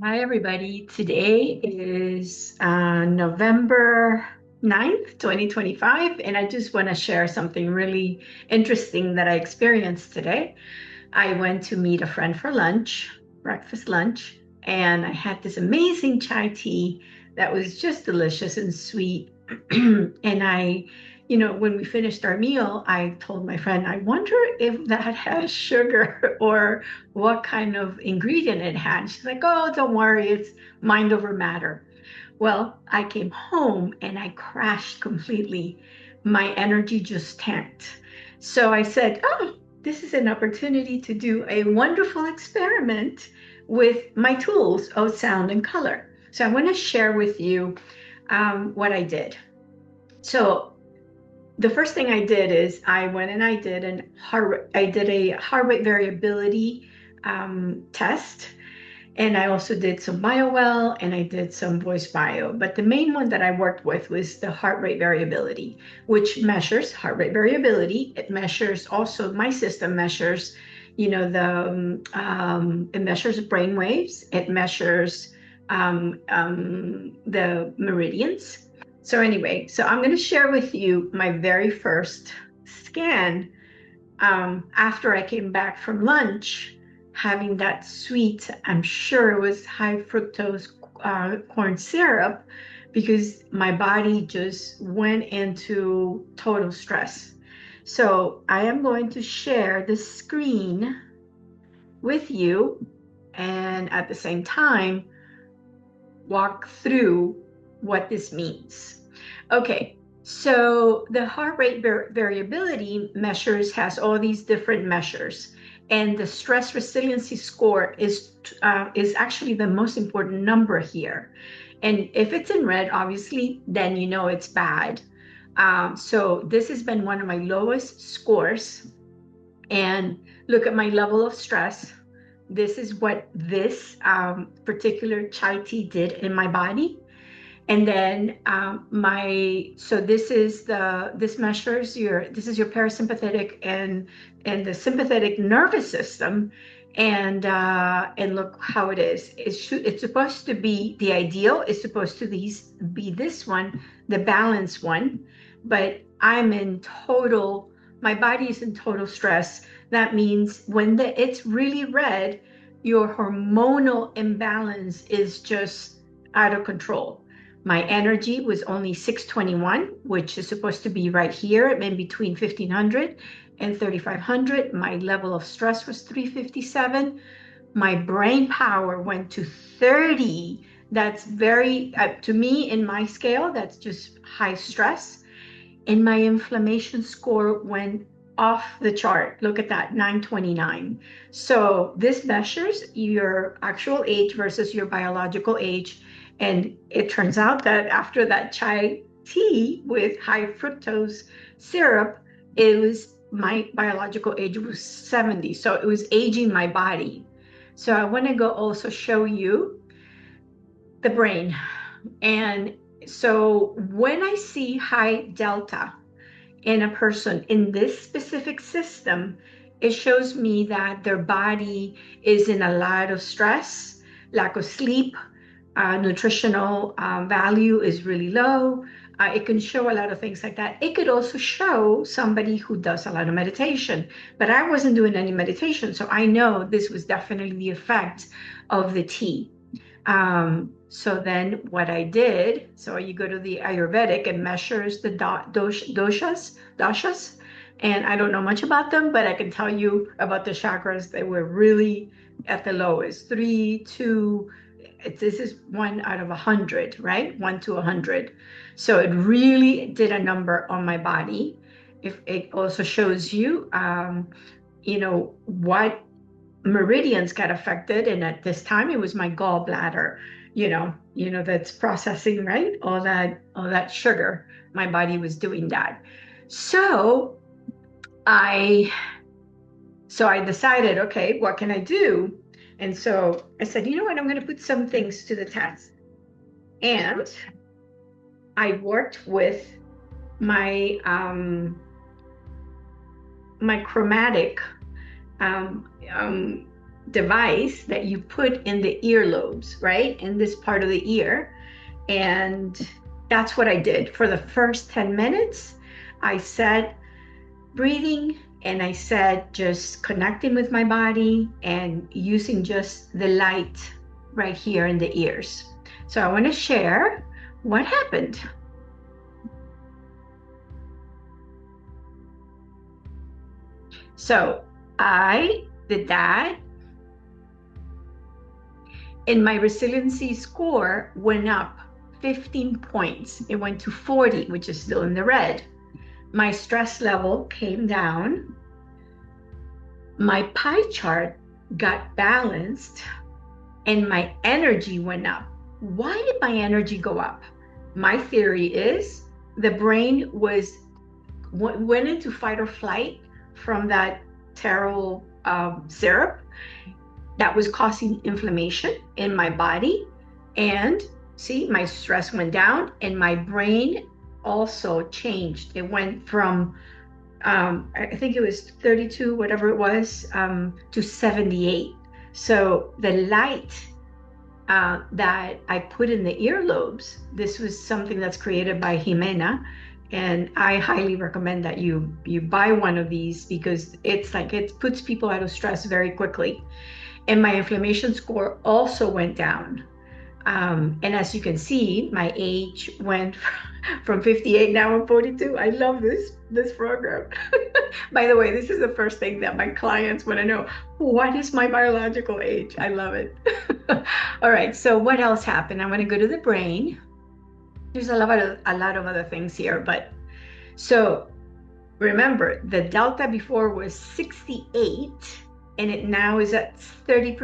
Hi, everybody. Today is November 9th, 2025, and I just want to share something really interesting that I experienced today. I went to meet a friend for lunch, breakfast lunch, and I had this amazing chai tea that was just delicious and sweet. And when we finished our meal, I told my friend, I wonder if that has sugar or what kind of ingredient it had. She's like, oh, don't worry, it's mind over matter. Well, I came home and I crashed completely. My energy just tanked. So I said, oh, this is an opportunity to do a wonderful experiment with my tools of sound and color. So I want to share with you what I did. So the first thing I did is I went and I did a heart rate variability test, and I also did some BioWell and I did some voice bio. But the main one that I worked with was the heart rate variability, which measures heart rate variability. It measures also my system measures, it measures brain waves. It measures the meridians. So anyway, so I'm going to share with you my very first scan after I came back from lunch, having that sweet, I'm sure it was high fructose corn syrup, because my body just went into total stress. So I am going to share the screen with you and at the same time walk through what this means. Okay, so the heart rate variability measures has all these different measures, and the stress resiliency score is actually the most important number here. And if it's in red, obviously, then you know it's bad. So this has been one of my lowest scores. And look at my level of stress. This is what this particular chai tea did in my body. And then this measures this is your parasympathetic and the sympathetic nervous system. And look how it is. It's supposed to be the ideal is supposed to be this one, the balanced one. But my body is in total stress. That means when it's really red, your hormonal imbalance is just out of control. My energy was only 621, which is supposed to be right here, in between 1500 and 3500. My level of stress was 357. My brain power went to 30. That's very, to me, in my scale, that's just high stress. And my inflammation score went off the chart. Look at that, 929. So this measures your actual age versus your biological age. And it turns out that after that chai tea with high fructose syrup, it was my biological age was 70. So it was aging my body. So I want to go also show you the brain. And so when I see high delta in a person in this specific system, it shows me that their body is in a lot of stress, lack of sleep, nutritional value is really low. It can show a lot of things like that. It could also show somebody who does a lot of meditation, but I wasn't doing any meditation, so I know this was definitely the effect of the tea. So then what I did, so you go to the Ayurvedic and measures the dashas, and I don't know much about them, but I can tell you about the chakras. They were really at the lowest, three, two. This is 1 out of 100, right? 1 to 100. So it really did a number on my body. If it also shows you, what meridians got affected, and at this time it was my gallbladder, that's processing, right, all that sugar. My body was doing that. So i so i decided, okay, what can I do? And so I said, you know what, I'm going to put some things to the test. And I worked with my my chromatic um, um, device that you put in the earlobes, right? In this part of the ear. And that's what I did. For the first 10 minutes, I sat breathing and I said just connecting with my body and using just the light right here in the ears. So I want to share what happened. So I did that, and my resiliency score went up 15 points. It went to 40, which is still in the red. My stress level came down. My pie chart got balanced, and my energy went up. Why did my energy go up? My theory is the brain went into fight or flight from that taro syrup that was causing inflammation in my body. And see, my stress went down and my brain also changed. It went from, I think it was 32, whatever it was, to 78. So the light that I put in the earlobes, this was something that's created by Jimena. And I highly recommend that you buy one of these because it's like it puts people out of stress very quickly. And my inflammation score also went down. And as you can see, my age went from 58, now I'm 42. I love this program. By the way, this is the first thing that my clients want to know. What is my biological age? I love it. All right, so what else happened? I'm going to go to the brain. There's a lot of other things here, but so remember the delta before was 68 and it now is at 30%,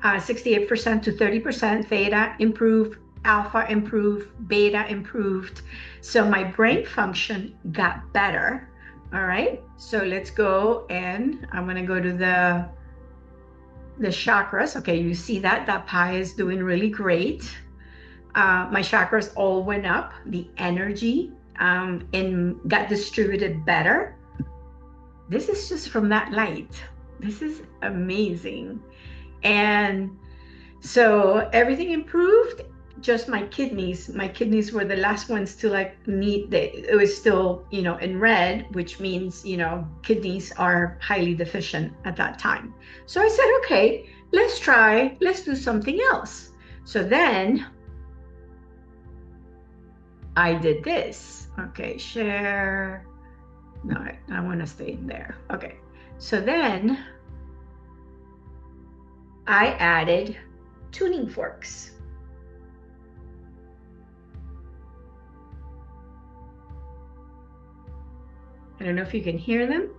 68% to 30%. Theta improved, alpha improved, beta improved. So my brain function got better. All right, so let's go, and I'm going to go to the chakras. Okay, you see that pie is doing really great. My chakras all went up, the energy and got distributed better. This is just from that light. This is amazing. And so everything improved, just my kidneys were the last ones to it was still, in red, which means, kidneys are highly deficient at that time. So I said, okay, let's do something else. So then I did this. Okay, share. No, I want to stay in there. Okay, so then I added tuning forks. I don't know if you can hear them.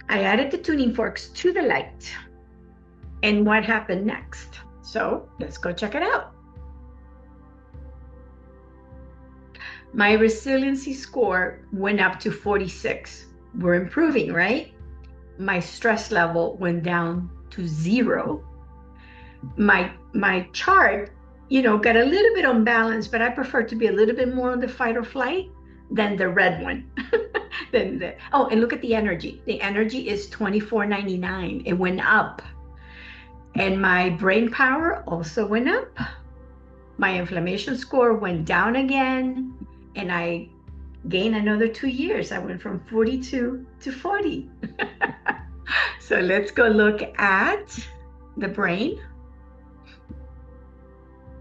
I added the tuning forks to the light. And what happened next? So let's go check it out. My resiliency score went up to 46. We're improving, right? My stress level went down to 0. My chart, got a little bit unbalanced, but I prefer to be a little bit more on the fight or flight than the red one. And look at the energy. The energy is 24.99. It went up. And my brain power also went up. My inflammation score went down again. And I gained another 2 years. I went from 42 to 40. So let's go look at the brain.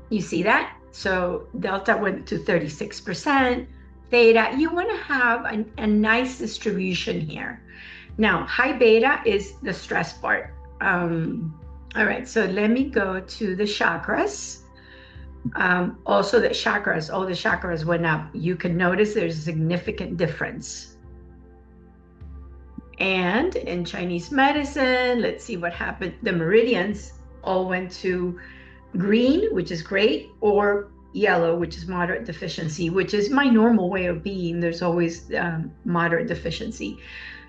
You see that? So delta went to 36%. Theta, you want to have a nice distribution here. Now, high beta is the stress part. All right, so let me go to the chakras. Also all the chakras went up. You can notice there's a significant difference. And in Chinese medicine, let's see what happened. The meridians all went to green, which is great, or yellow, which is moderate deficiency, which is my normal way of being. There's always moderate deficiency.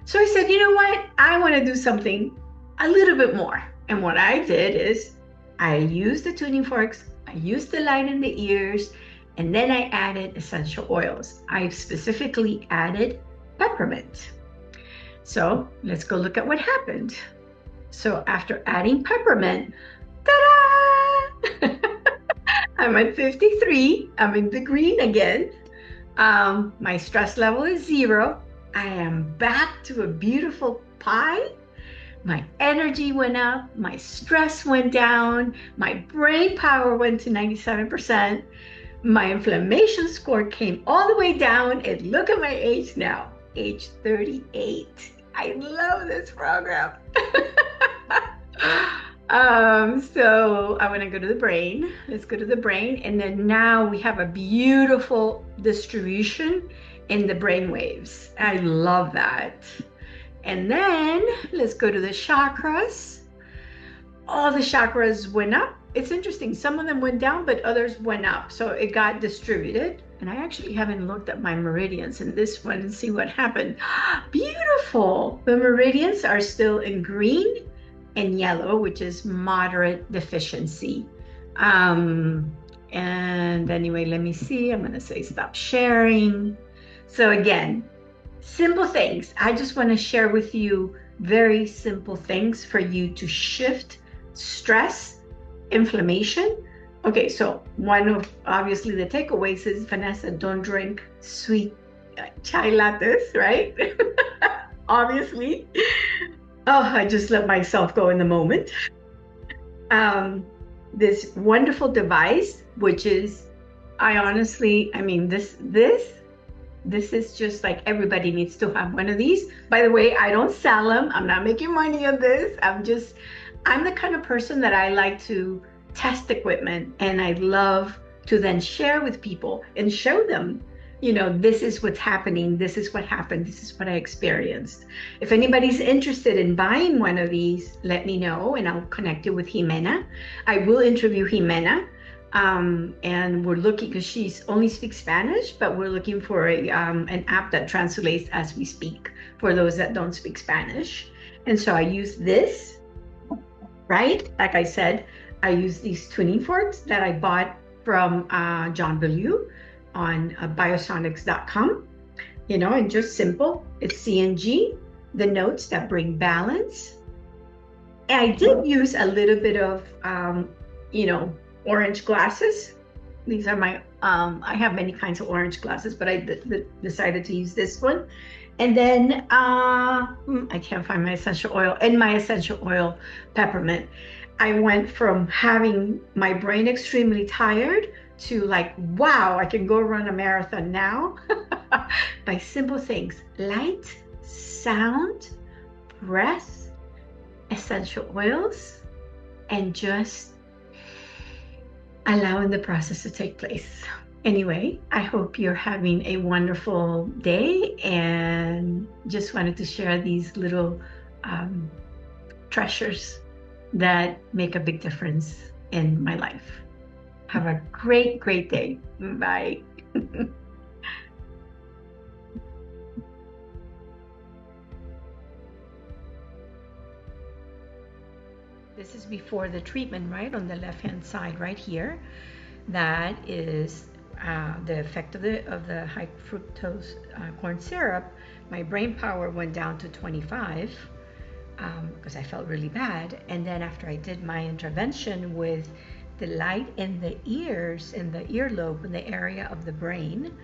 So I said, you know what? I want to do something a little bit more. And what I did is I used the tuning forks, I used the light in the ears, and then I added essential oils. I specifically added peppermint. So let's go look at what happened. So after adding peppermint, ta-da! I'm at 53. I'm in the green again. My stress level is 0. I am back to a beautiful pie. My energy went up. My stress went down. My brain power went to 97%. My inflammation score came all the way down. And look at my age now, age 38. I love this program. So I want to go to the brain. Let's go to the brain. And then now we have a beautiful distribution in the brain waves. I love that. And then let's go to the chakras. All the chakras went up. It's interesting. Some of them went down, but others went up. So it got distributed. And I actually haven't looked at my meridians in this one and see what happened. Beautiful. The meridians are still in green and yellow, which is moderate deficiency. And anyway, let me see. I'm going to say stop sharing. So again, simple things. I just want to share with you very simple things for you to shift stress, inflammation. Okay, so one of obviously the takeaways is, Vanessa, don't drink sweet chai lattes, right? Obviously. Oh, I just let myself go in the moment. This wonderful device, which is, I mean, this is just like, everybody needs to have one of these. By the way, I don't sell them. I'm not making money on this. I'm the kind of person that I like to test equipment, and I love to then share with people and show them, this is what's happening. This is what happened. This is what I experienced. If anybody's interested in buying one of these, let me know and I'll connect you with Jimena. I will interview Jimena. And we're looking, because she only speaks Spanish, but we're looking for an app that translates as we speak for those that don't speak Spanish. And so I use this, right? Like I said, I use these tuning forks that I bought from John Bellew on biosonics.com, and just simple. It's CNG, the notes that bring balance. And I did use a little bit of, orange glasses. These are my, I have many kinds of orange glasses, but I decided to use this one. And then I can't find my essential oil, and my essential oil peppermint. I went from having my brain extremely tired to like, wow, I can go run a marathon now by simple things: light, sound, breath, essential oils, and just allowing the process to take place. Anyway, I hope you're having a wonderful day, and just wanted to share these little treasures that make a big difference in my life. Have a great, great day. Bye. This is before the treatment, right? On the left-hand side, right here. That is the effect of the high fructose corn syrup. My brain power went down to 25 because I felt really bad. And then after I did my intervention with the light in the ears, in the earlobe, in the area of the brain,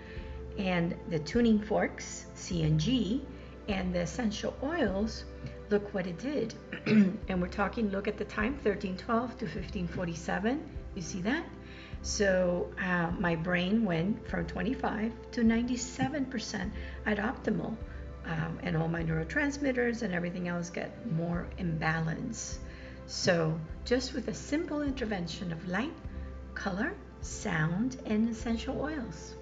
and the tuning forks, CNG, and the essential oils, look what it did. And we're talking, look at the time, 1312 to 1547. You see that? So my brain went from 25 to 97% at optimal. And all my neurotransmitters and everything else get more in balance. So just with a simple intervention of light, color, sound, and essential oils.